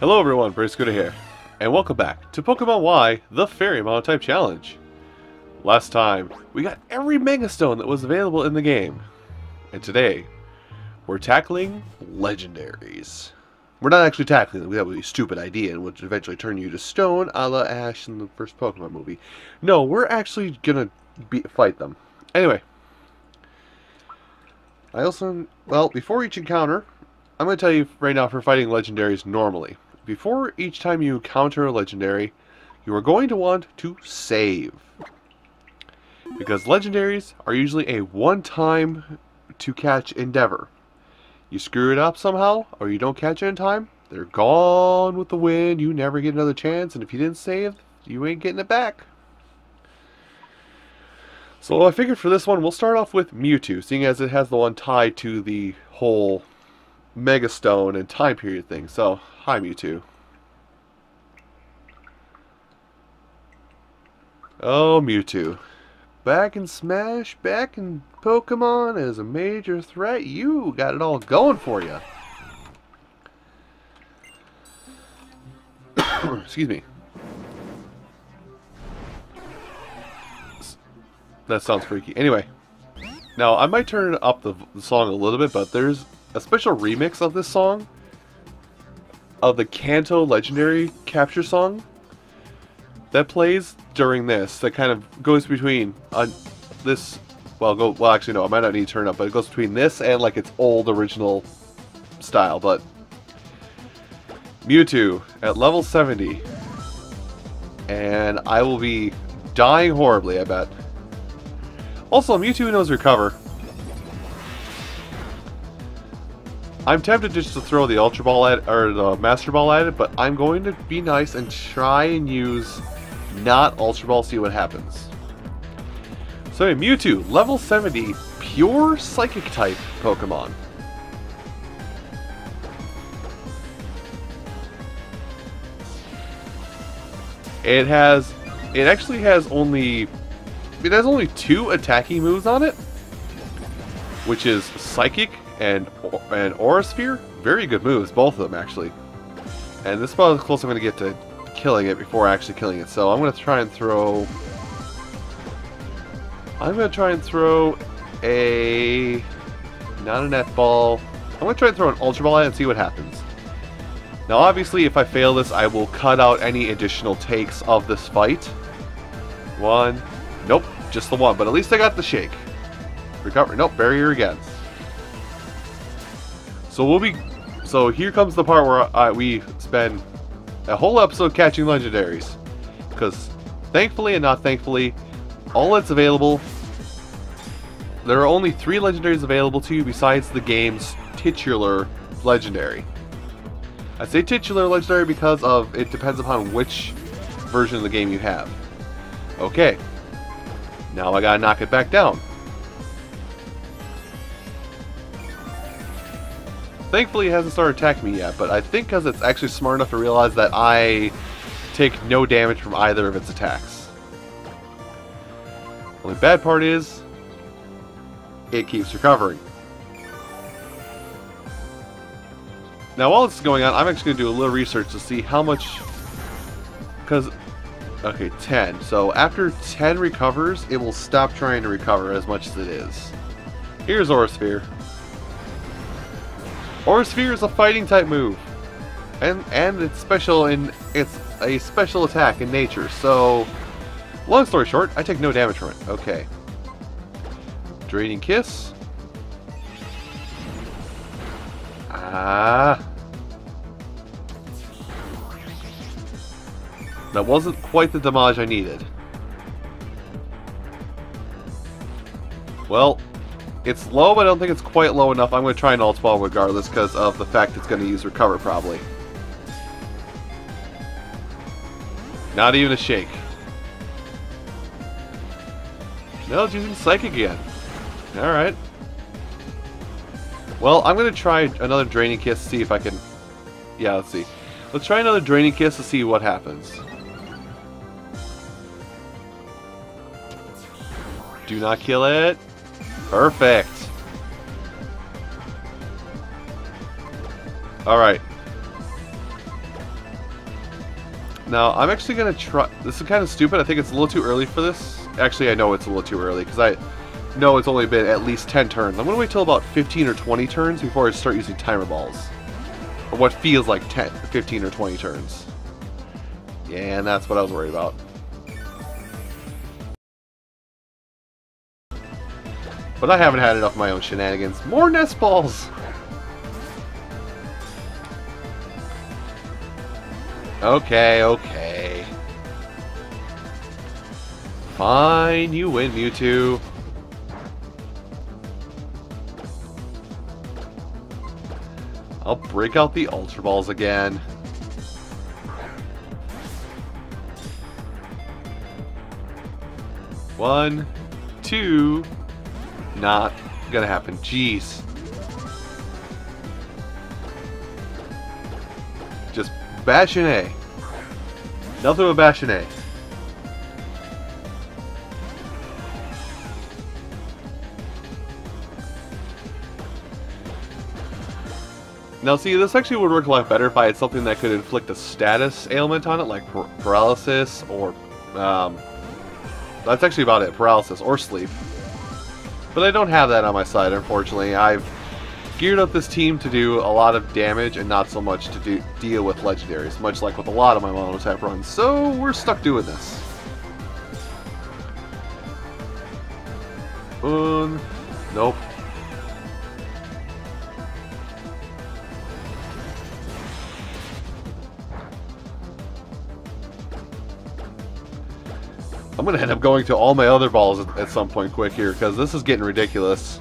Hello everyone, Briscoe here, and welcome back to Pokemon Y, the Fairy Monotype Challenge. Last time, we got every Mega Stone that was available in the game. And today, we're tackling Legendaries. We're not actually tackling them, that would be a stupid idea and would eventually turn you to stone a la Ash in the first Pokemon movie. No, we're actually gonna fight them. Anyway. Before each encounter, I'm going to tell you right now for fighting Legendaries normally. Before each time you encounter a Legendary, you are going to want to save. Because Legendaries are usually a one-time to catch endeavor. You screw it up somehow, or you don't catch it in time, they're gone with the wind, you never get another chance, and if you didn't save, you ain't getting it back. So I figured for this one, we'll start off with Mewtwo, seeing as it has the one tied to the whole Mega Stone and time period thing. So, hi Mewtwo. Oh, Mewtwo. Back in Smash, back in Pokemon as a major threat. You got it all going for you. Excuse me. That sounds freaky. Anyway, now I might turn up the song a little bit, but there's a special remix of this song, of the Kanto Legendary Capture song, that plays during this, that kind of goes between this, actually no, I might not need to turn it up, but it goes between this and like its old original style. But Mewtwo at level 70, and I will be dying horribly, I bet. Also, Mewtwo knows Recover. I'm tempted just to throw the Ultra Ball at, or the Master Ball at it, but I'm going to be nice and try and use not Ultra Ball, see what happens. So Mewtwo, level 70, pure Psychic type Pokemon. It actually has only... It has only 2 attacking moves on it, which is Psychic and Aura Sphere. Very good moves, both of them actually. And this is about as close I'm going to get to killing it before actually killing it. So I'm going to try and throw... a... not a Net Ball. I'm going to try and throw an Ultra Ball at it and see what happens. Now obviously if I fail this, I will cut out any additional takes of this fight. 1... Nope, just the 1, but at least I got the shake. Recover. Nope, barrier again. So here comes the part where we spend a whole episode catching Legendaries. Because thankfully and not thankfully, all that's available, there are only 3 Legendaries available to you besides the game's titular Legendary. I say titular Legendary because of it depends upon which version of the game you have. Okay. Now I gotta knock it back down. Thankfully it hasn't started attacking me yet, but I think because it's actually smart enough to realize that I take no damage from either of its attacks. Only bad part is, it keeps recovering. Now while this is going on, I'm actually going to do a little research to see how much... Because... Okay, 10. So after 10 recovers, it will stop trying to recover as much as it is. Here's Aura Sphere. Aura Sphere is a fighting type move. And it's special in it's a special attack in nature. So long story short, I take no damage from it. Okay. Draining Kiss. Ah. That wasn't quite the damage I needed. Well, it's low, but I don't think it's quite low enough. I'm going to try an Ultra Ball regardless because of the fact it's going to use Recover probably. Not even a shake. No, it's using Psychic again. Alright. Well, I'm going to try another Draining Kiss to see if I can... Yeah, let's see. Let's try another Draining Kiss to see what happens. Do not kill it. Perfect. Alright. Now, I'm actually going to try... This is kind of stupid. I think it's a little too early for this. Actually, I know it's a little too early, because I know it's only been at least 10 turns. I'm going to wait till about 15 or 20 turns before I start using timer balls. Or what feels like 15 or 20 turns. Yeah, and that's what I was worried about. But I haven't had enough of my own shenanigans. More nest balls! Okay, okay. Fine, you win, Mewtwo. I'll break out the Ultra Balls again. One, two... Not gonna happen. Jeez. Just bash an A. Nothing but bash an A. Now see, this actually would work a lot better if I had something that could inflict a status ailment on it, like paralysis or... that's actually about it. Paralysis or sleep. But I don't have that on my side, unfortunately. I've geared up this team to do a lot of damage and not so much to deal with legendaries, much like with a lot of my Monotype runs. So we're stuck doing this. Nope. I'm going to end up going to all my other balls at some point quick here, because this is getting ridiculous.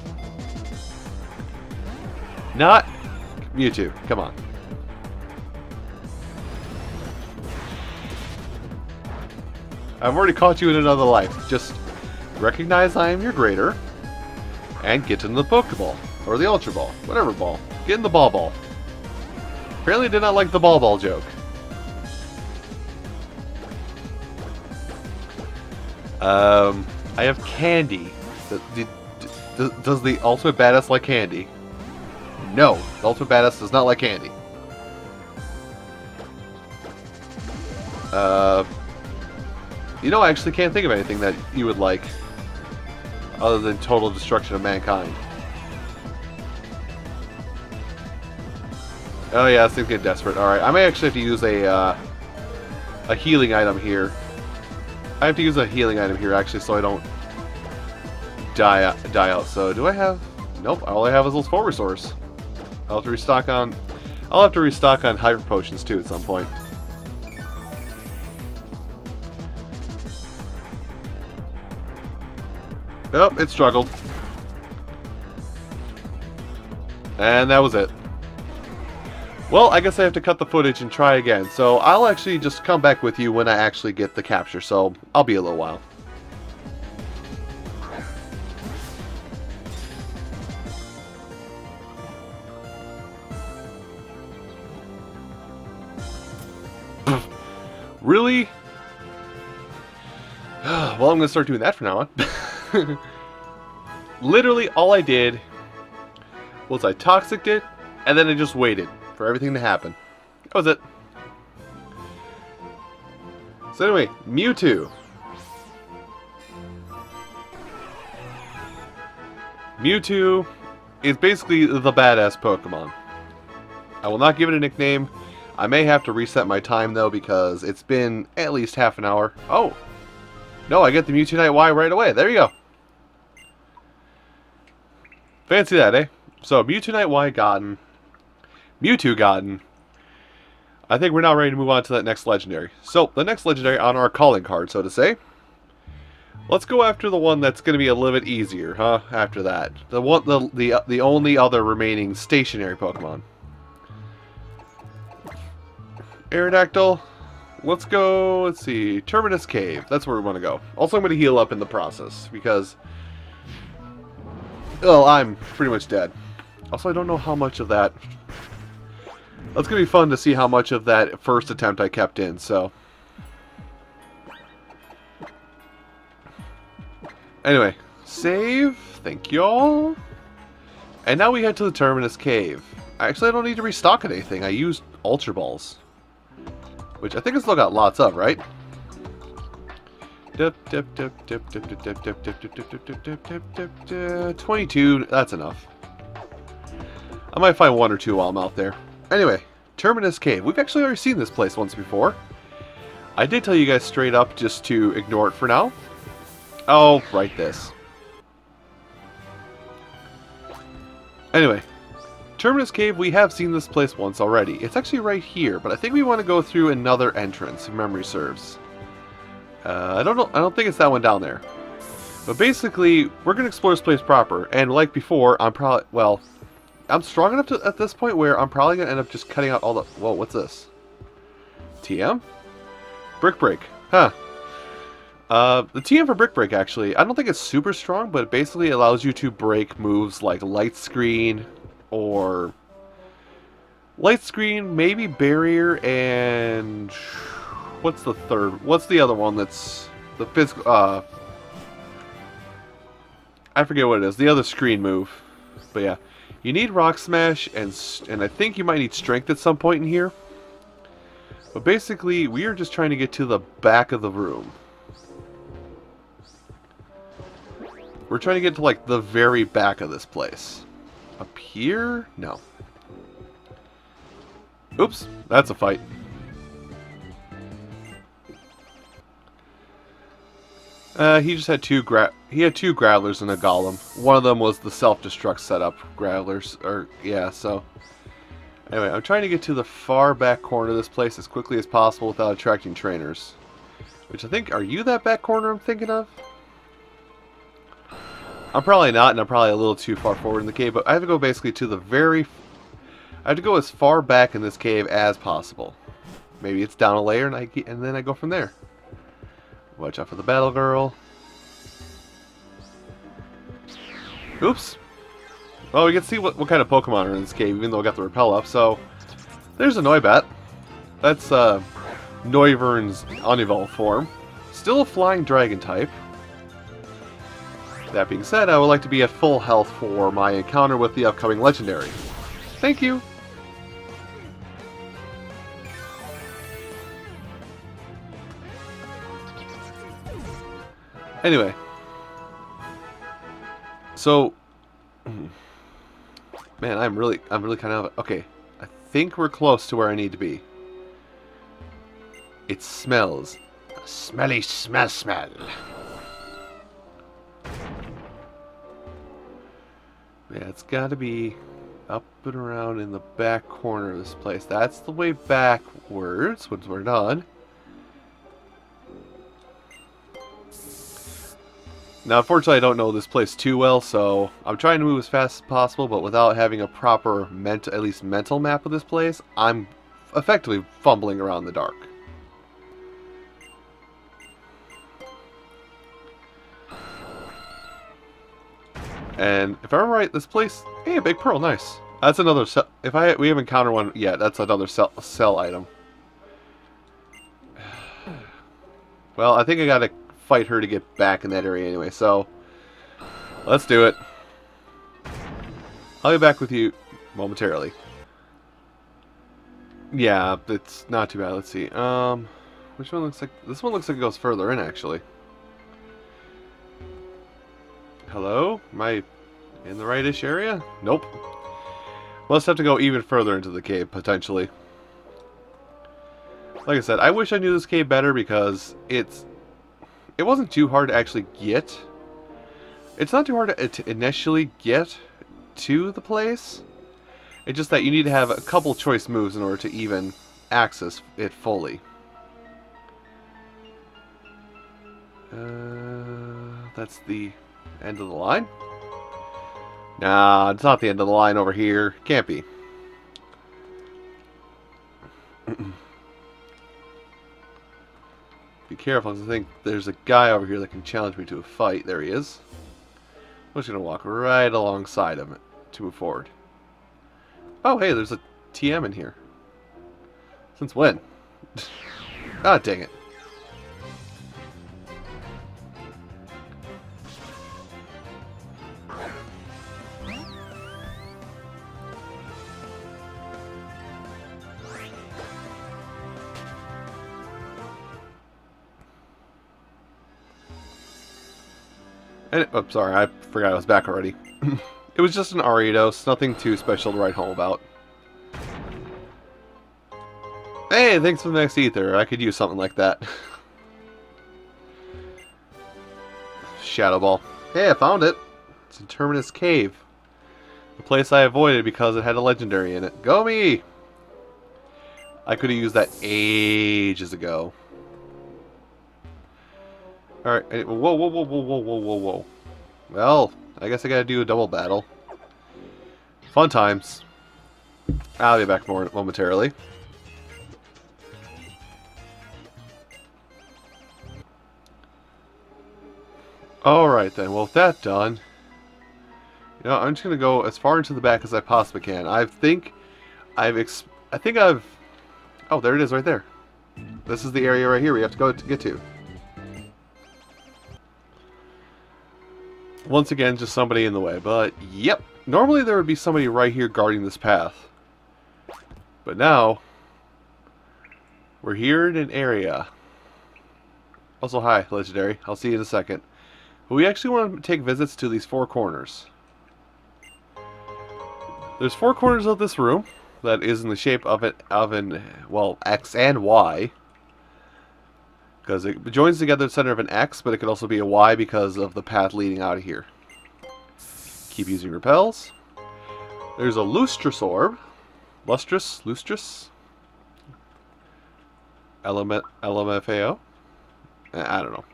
Not Mewtwo. Come on. I've already caught you in another life. Just recognize I am your greater, and get into the Pokeball. Or the Ultra Ball. Whatever ball. Get in the Ball. Apparently did not like the Ball joke. I have candy. Does the Ultimate Badass like candy? No, the Ultimate Badass does not like candy. You know, I actually can't think of anything that you would like other than total destruction of mankind. Oh yeah, this thing's getting desperate. Alright, I may actually have to use a healing item here. I have to use a healing item here, actually, so I don't die out. So, do I have... Nope, all I have is those full resource. I'll have to restock on Hyper Potions, too, at some point. Oh, it struggled. And that was it. Well, I guess I have to cut the footage and try again, so I'll actually just come back with you when I actually get the capture, so I'll be a little while. Really? Well, I'm going to start doing that from now on. Literally, all I did was I toxiced it, and then I just waited for everything to happen. That was it. So anyway, Mewtwo. Mewtwo is basically the badass Pokemon. I will not give it a nickname. I may have to reset my time though, because it's been at least half an hour. Oh! No, I get the Mewtwo Y right away. There you go. Fancy that, eh? So, Mewtwo Y gotten. Mewtwo gotten. I think we're now ready to move on to that next legendary. So, the next legendary on our calling card, so to say. Let's go after the one that's going to be a little bit easier, huh? After that. The only other remaining stationary Pokemon. Aerodactyl. Let's go, let's see, Terminus Cave. That's where we want to go. Also, I'm going to heal up in the process, because... well, I'm pretty much dead. Also, I don't know how much of that... It's going to be fun to see how much of that first attempt I kept in, so... Anyway, save. Thank y'all. And now we head to the Terminus Cave. Actually, I don't need to restock anything. I used Ultra Balls. which I think I still got lots of, right? 22, that's enough. I might find one or two while I'm out there. Anyway, Terminus Cave. We've actually already seen this place once before. I did tell you guys straight up just to ignore it for now. Oh, right this. Anyway, Terminus Cave, we have seen this place once already. It's actually right here, but I think we want to go through another entrance, if memory serves. I don't know. I don't think it's that one down there. But basically, we're going to explore this place proper. And like before, I'm probably... Well, I'm strong enough at this point where I'm probably going to end up just cutting out all the... Whoa, what's this? TM? Brick Break. Huh. The TM for Brick Break, actually, I don't think it's super strong, but it basically allows you to break moves like Light Screen or... Light Screen, maybe Barrier, and... What's the third? What's the other one that's the physical? I forget what it is. The other screen move. But yeah, you need Rock Smash, and I think you might need Strength at some point in here. But basically, we are just trying to get to the back of the room. We're trying to get to like the very back of this place. Up here? No. Oops, that's a fight. He just had two Growlers and a Golem. One of them was the self-destruct setup Growlers, so... Anyway, I'm trying to get to the far back corner of this place as quickly as possible without attracting trainers. Which I think, are you that back corner I'm thinking of? I'm probably not, and I'm probably a little too far forward in the cave, but I have to go basically to the very... I have to go as far back in this cave as possible. Maybe it's down a layer, and then I go from there. Watch out for the Battle Girl. Oops. Well, we can see what kind of Pokemon are in this cave, even though I got the repel up. So, there's a Noibat. That's Noivern's unevolved form. Still a flying dragon type. That being said, I would like to be at full health for my encounter with the upcoming legendary. Thank you. Anyway, so, man, I'm really kind of, okay, I think we're close to where I need to be. It smells, a smelly smell. Yeah, it's got to be up and around in the back corner of this place. That's the way backwards once we're done. Now, unfortunately, I don't know this place too well, so I'm trying to move as fast as possible, but without having a proper, at least mental map of this place, I'm effectively fumbling around in the dark. And if I remember right, this place... Hey, a big pearl, nice. That's another cell... we haven't encountered one yet, that's another cell item. Well, I think I gotta fight her to get back in that area anyway, so let's do it. I'll be back with you momentarily. Yeah, it's not too bad. Let's see. Which one looks like... This one looks like it goes further in, actually. Hello? Am I in the right-ish area? Nope. We'll just have to go even further into the cave, potentially. Like I said, I wish I knew this cave better because it wasn't too hard to actually get. It's not too hard to initially get to the place. It's just that you need to have a couple choice moves in order to even access it fully. That's the end of the line? Nah, it's not the end of the line over here. Can't be. Be careful, because I think there's a guy over here that can challenge me to a fight. There he is. I'm just going to walk right alongside him to move forward. Oh, hey, there's a TM in here. Since when? Ah, dang it. And I'm sorry, I forgot I was back already. It was just an Ariados, nothing too special to write home about. Hey, thanks for the next ether. I could use something like that. Shadow Ball. Hey, I found it. It's in Terminus Cave. The place I avoided because it had a legendary in it. Go me! I could have used that ages ago. Alright, whoa, whoa, whoa, whoa, whoa, whoa, whoa, whoa. Well, I guess I gotta do a double battle. Fun times. I'll be back more momentarily. Alright then, well with that done, you know, I'm just gonna go as far into the back as I possibly can. I think I've oh, there it is right there. This is the area right here we have to go to get to. Once again, just somebody in the way, but yep. Normally there would be somebody right here guarding this path. But now, we're here in an area. Also, hi, Legendary. I'll see you in a second. But we actually want to take visits to these four corners. There's four corners of this room that is in the shape of an well, X and Y. Because it joins together the center of an X, but it could also be a Y because of the path leading out of here. Keep using repels. There's a lustrous orb. Lustrous? LMFAO? I don't know.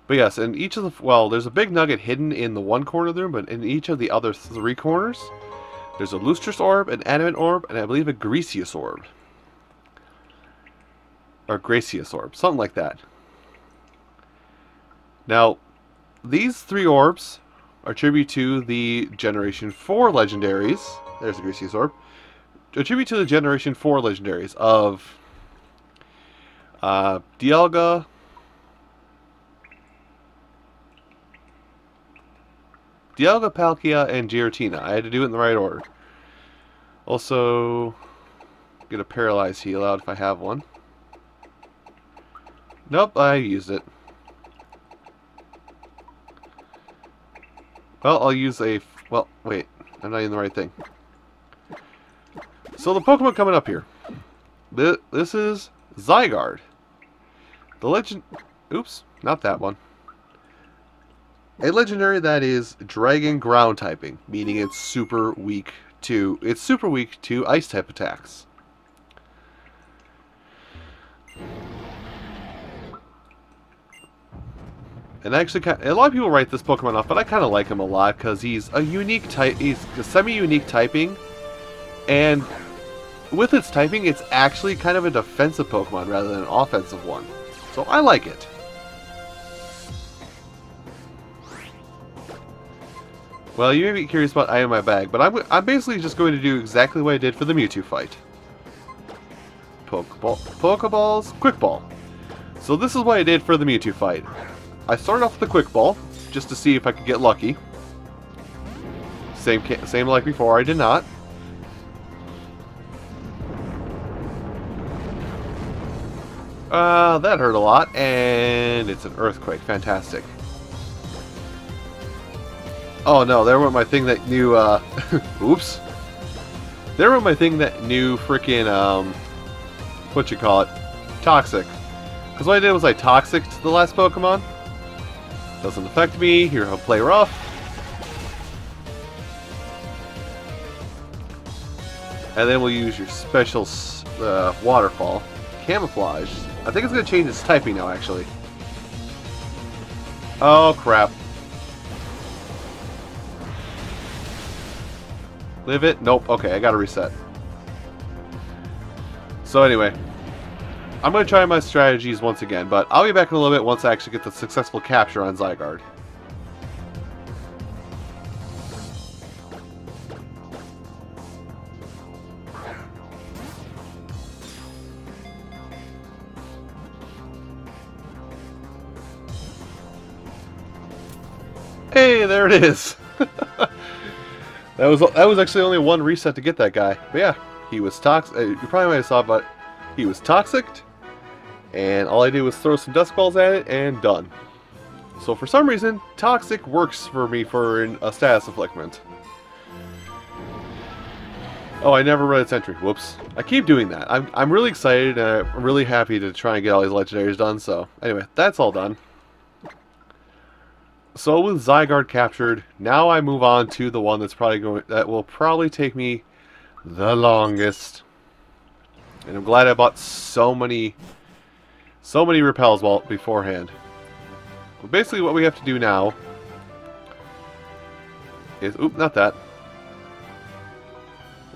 But yes, in each of the... Well, there's a big nugget hidden in the one corner of the room, but in each of the other three corners, there's a lustrous orb, an animate orb, and I believe a Gracious orb. Or Gracious orb. Something like that. Now, these three orbs attribute to the Generation 4 legendaries. There's a Gracious orb. Attribute to the Generation 4 legendaries of Dialga, Palkia, and Giratina. I had to do it in the right order. Also, get a Paralyze heal out if I have one. Nope, I used it. Well, I'll use a... Well, wait. I'm not in the right thing. So the Pokemon coming up here. This is Zygarde. The legend... Oops, not that one. A legendary that is Dragon Ground typing, meaning it's super weak to... It's super weak to Ice type attacks. And actually, a lot of people write this Pokemon off, but I kind of like him a lot because he's a unique type. He's a semi-unique typing, and with its typing, it's actually kind of a defensive Pokemon rather than an offensive one. So I like it. Well, you may be curious about item in my bag, but I'm basically just going to do exactly what I did for the Mewtwo fight. Pokeballs, Quick Ball. So this is what I did for the Mewtwo fight. I started off with the Quick Ball, just to see if I could get lucky. Same like before, I did not. That hurt a lot, and it's an Earthquake. Fantastic. Oh no, there went my thing that knew, oops. There went my thing that knew frickin', what you call it? Toxic. Because what I did was I Toxic to the last Pokemon. Doesn't affect me. Here, I'll play rough. And then we'll use your special Waterfall. Camouflage. I think it's going to change its typing now, actually. Oh, crap. Live it? Nope. Okay, I got to reset. So anyway, I'm going to try my strategies once again, but I'll be back in a little bit once I actually get the successful capture on Zygarde. Hey, there it is! That was actually only one reset to get that guy. But yeah, he was toxic. You probably might have saw, but he was toxic. And all I did was throw some Dusk Balls at it, and done. So for some reason, Toxic works for me for a status afflictment. Oh, I never read its entry. Whoops. I keep doing that. I'm really excited and I'm really happy to try and get all these legendaries done. So anyway, that's all done. So with Zygarde captured, now I move on to the one that will probably take me the longest. And I'm glad I bought so many repels beforehand. But basically what we have to do now is... Oop, not that.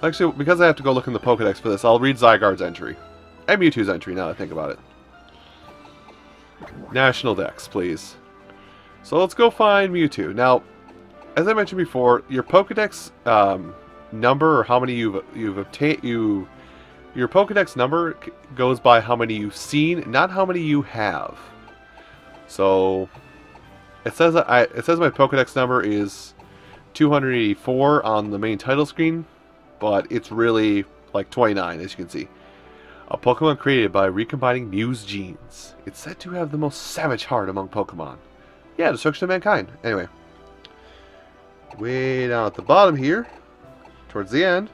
Actually, because I have to go look in the Pokedex for this, I'll read Zygarde's entry. And Mewtwo's entry, now that I think about it. National Dex, please. So let's go find Mewtwo. Now, as I mentioned before, your Pokedex number, or how many you've obtained... Your Pokedex number goes by how many you've seen, not how many you have. So, it says my Pokedex number is 284 on the main title screen, but it's really like 29, as you can see. A Pokemon created by recombining Mew's genes. It's said to have the most savage heart among Pokemon. Yeah, destruction of mankind. Anyway. Way down at the bottom here, towards the end,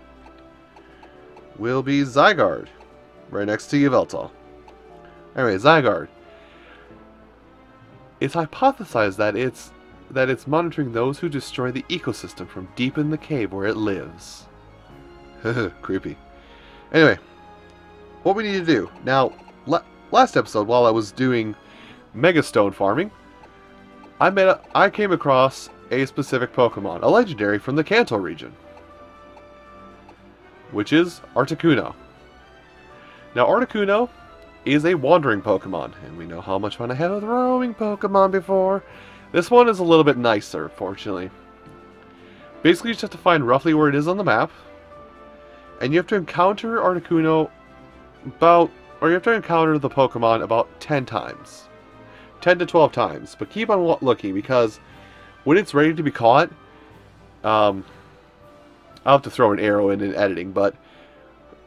will be Zygarde. Right next to Yveltal. Anyway, Zygarde. It's hypothesized that it's monitoring those who destroy the ecosystem from deep in the cave where it lives. Creepy. Anyway, what we need to do. Now, last episode, while I was doing Megastone farming, I came across a specific Pokemon, a legendary from the Kanto region, which is Articuno. Now, Articuno is a wandering Pokemon, and we know how much fun I had with roaming Pokemon before. This one is a little bit nicer, fortunately. Basically, you just have to find roughly where it is on the map, and you have to encounter Articuno you have to encounter the Pokemon about 10 times. 10 to 12 times, but keep on looking, because when it's ready to be caught, I'll have to throw an arrow in editing, but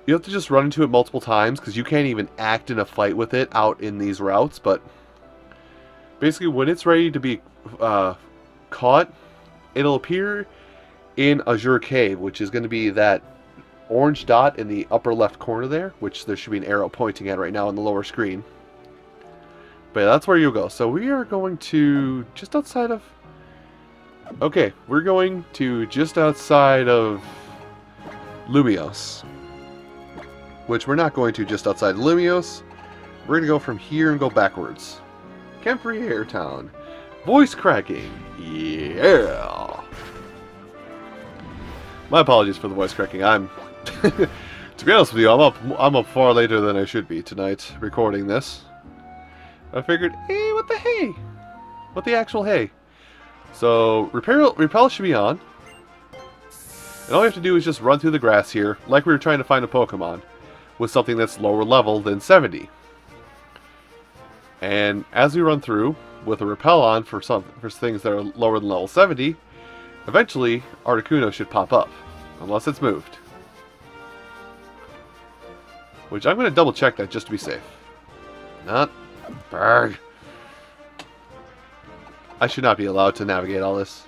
you have to just run into it multiple times, because you can't even act in a fight with it out in these routes. But basically, when it's ready to be caught, it'll appear in Azure Cave, which is going to be that orange dot in the upper left corner there, which there should be an arrow pointing at right now on the lower screen. But that's where you'll go. So we are going to just outside of... Okay, we're going to just outside of Lumiose. Which we're not going to just outside Lumiose. We're going to go from here and go backwards. Kempriere Town. Voice cracking. Yeah! My apologies for the voice cracking. I'm... to be honest with you, I'm up far later than I should be tonight recording this. I figured, hey, what the hey? What the actual hey? So, Repel should be on. And all we have to do is just run through the grass here, like we were trying to find a Pokemon, with something that's lower level than 70. And as we run through, with a Repel on for things that are lower than level 70, eventually Articuno should pop up, unless it's moved. Which I'm going to double check that just to be safe. Not... Berg. I should not be allowed to navigate all this.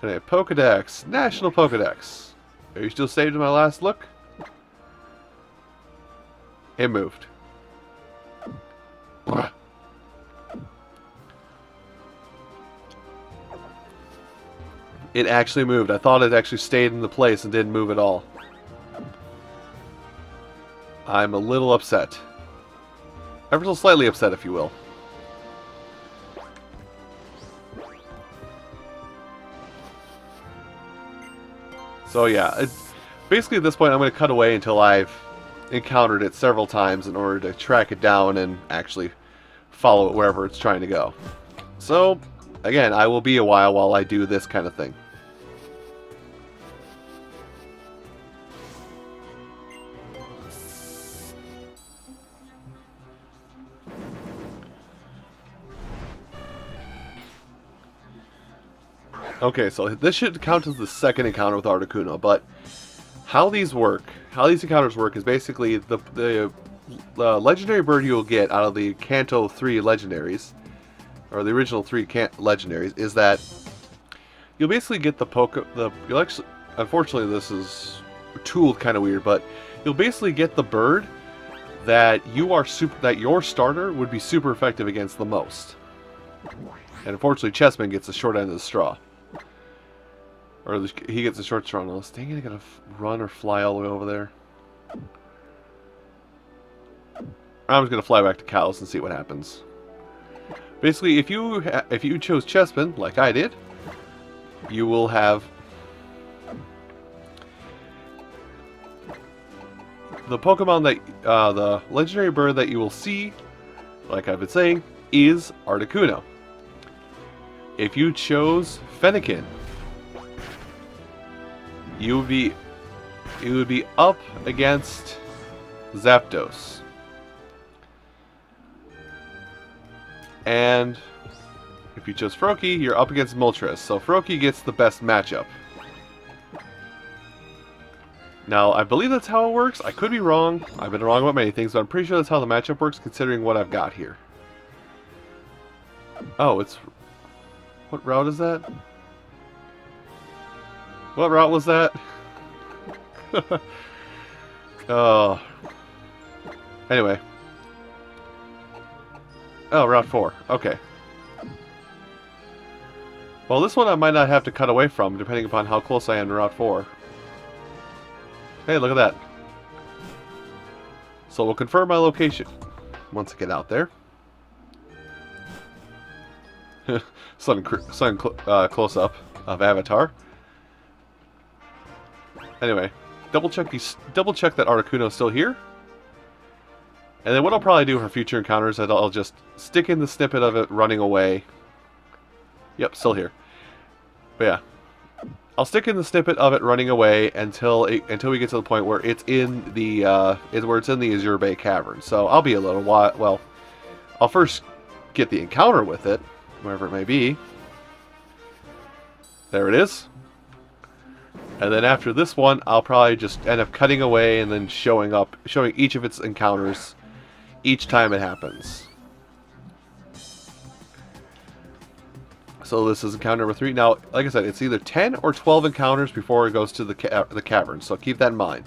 Anyway, Pokedex. National Pokedex. Are you still saved in my last look? It moved. It actually moved. I thought it actually stayed in the place and didn't move at all. I'm a little upset. Ever so slightly upset, if you will. So yeah, basically at this point I'm going to cut away until I've encountered it several times in order to track it down and actually follow it wherever it's trying to go. So, again, I will be a while I do this kind of thing. Okay, so this should count as the second encounter with Articuno, but how these encounters work is basically the legendary bird you'll get out of the Kanto 3 legendaries or the original 3 legendaries, is that you'll basically get you'll actually, unfortunately this is tooled kind of weird, but you'll basically get the bird that that your starter would be super effective against the most. And unfortunately, Chessman gets the short end of the straw. Or he gets the short straw. No, dang it, I gotta run or fly all the way over there. I'm just gonna fly back to Kalos and see what happens. Basically, if you chose Chessman, like I did, you will have the Pokemon that the legendary bird that you will see, like I've been saying, is Articuno. If you chose Fennekin, you would be up against Zapdos. And if you chose Froakie, you're up against Moltres. So Froakie gets the best matchup. Now, I believe that's how it works. I could be wrong. I've been wrong about many things, but I'm pretty sure that's how the matchup works, considering what I've got here. Oh, it's... What route is that? What route was that? Oh. Anyway. Oh, Route 4. Okay. Well, this one I might not have to cut away from, depending upon how close I am to Route 4. Hey, look at that. So we'll confirm my location once I get out there. Sudden close-up of Avatar. Anyway, double check that Articuno is still here. And then what I'll probably do for future encounters is I'll just stick in the snippet of it running away. Yep, still here. But yeah, I'll stick in the snippet of it running away until we get to the point where it's in the Azure Bay Cavern. So I'll be a little while. Well, I'll first get the encounter with it, wherever it may be. There it is. And then after this one, I'll probably just end up cutting away and then showing each of its encounters each time it happens. So this is encounter number 3. Now, like I said, it's either 10 or 12 encounters before it goes to the cavern, so keep that in mind.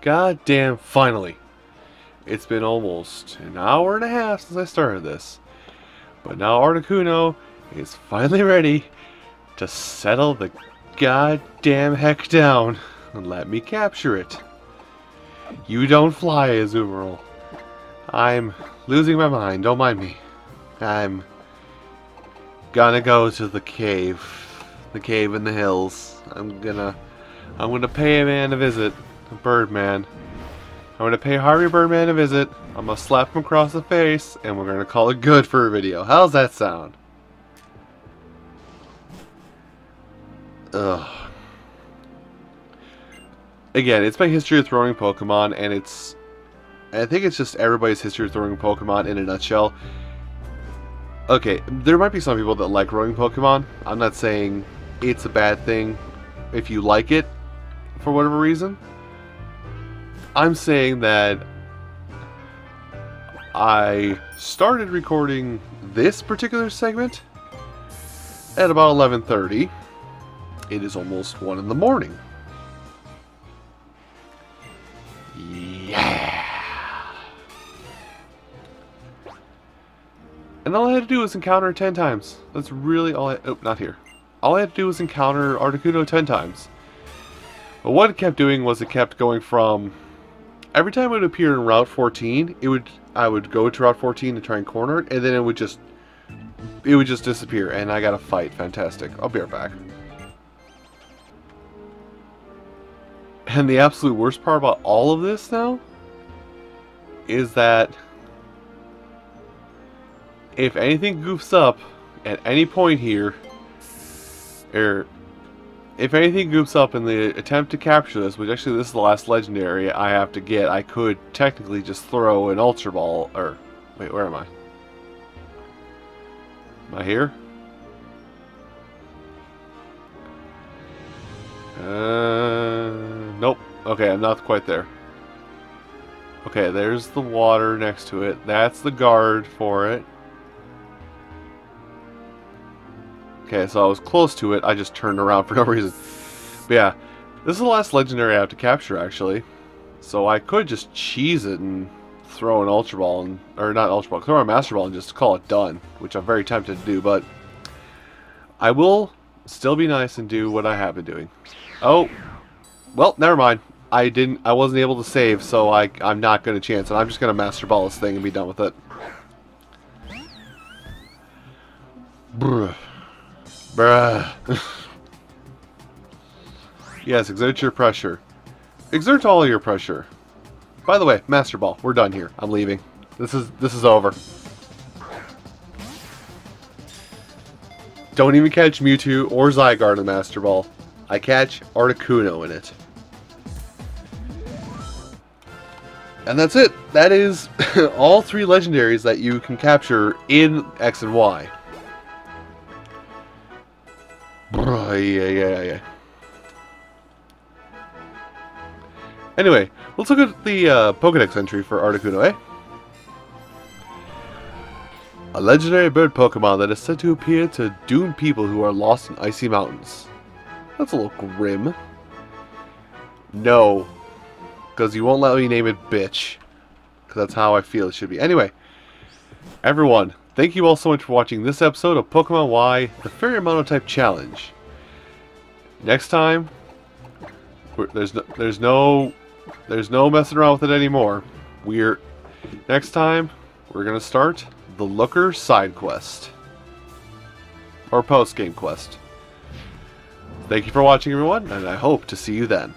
God damn, finally. It's been almost an hour and a half since I started this. But now Articuno is finally ready to settle the goddamn heck down and let me capture it. You don't fly, Azumarill. I'm losing my mind. Don't mind me. I'm gonna go to the cave. The cave in the hills. I'm gonna pay a man a visit. A Birdman. I'm gonna pay Harvey Birdman a visit. I'm gonna slap him across the face, and we're gonna call it good for a video. How's that sound? Ugh. Again, it's my history of throwing Pokemon, and I think it's just everybody's history of throwing Pokemon in a nutshell. Okay, there might be some people that like throwing Pokemon. I'm not saying it's a bad thing if you like it for whatever reason. I'm saying that I started recording this particular segment at about 11:30. It is almost 1 in the morning. Yeah. And all I had to do was encounter it 10 times. That's really all oh, not here. All I had to do was encounter Articuno 10 times. But what it kept doing was it kept going from... Every time it would appear in Route 14, I would go to Route 14 to try and corner it, and then it would just disappear, and I gotta fight. Fantastic. I'll be right back. And the absolute worst part about all of this now is that if anything goofs up at any point here, or if anything goofs up in the attempt to capture this, which actually this is the last legendary I have to get, I could technically just throw an Ultra Ball, or wait, where am I? Am I here? Nope. Okay, I'm not quite there. Okay, there's the water next to it. That's the guard for it. Okay, so I was close to it. I just turned around for no reason. But yeah, this is the last legendary I have to capture, actually. So I could just cheese it and throw an Ultra Ball, and, or not Ultra Ball, throw a Master Ball and just call it done, which I'm very tempted to do, but I will still be nice and do what I have been doing. Oh, well, never mind. I wasn't able to save, so I'm not going to chance it. I'm just going to Master Ball this thing and be done with it. Bruh. Bruh. Yes, exert your pressure. Exert all your pressure. By the way, Master Ball. We're done here. I'm leaving. This is over. Don't even catch Mewtwo or Zygarde in the Master Ball. I catch Articuno in it. And that's it. That is all 3 legendaries that you can capture in X and Y. Yeah. Anyway, let's look at the Pokédex entry for Articuno, eh? A legendary bird Pokemon that is said to appear to doom people who are lost in icy mountains. That's a little grim. No. Because you won't let me name it bitch. Because that's how I feel it should be. Anyway, everyone, thank you all so much for watching this episode of Pokemon Y, the Fairy Monotype Challenge. Next time, there's no messing around with it anymore. Next time, we're going to start the Looker side quest. Or post-game quest. Thank you for watching, everyone, and I hope to see you then.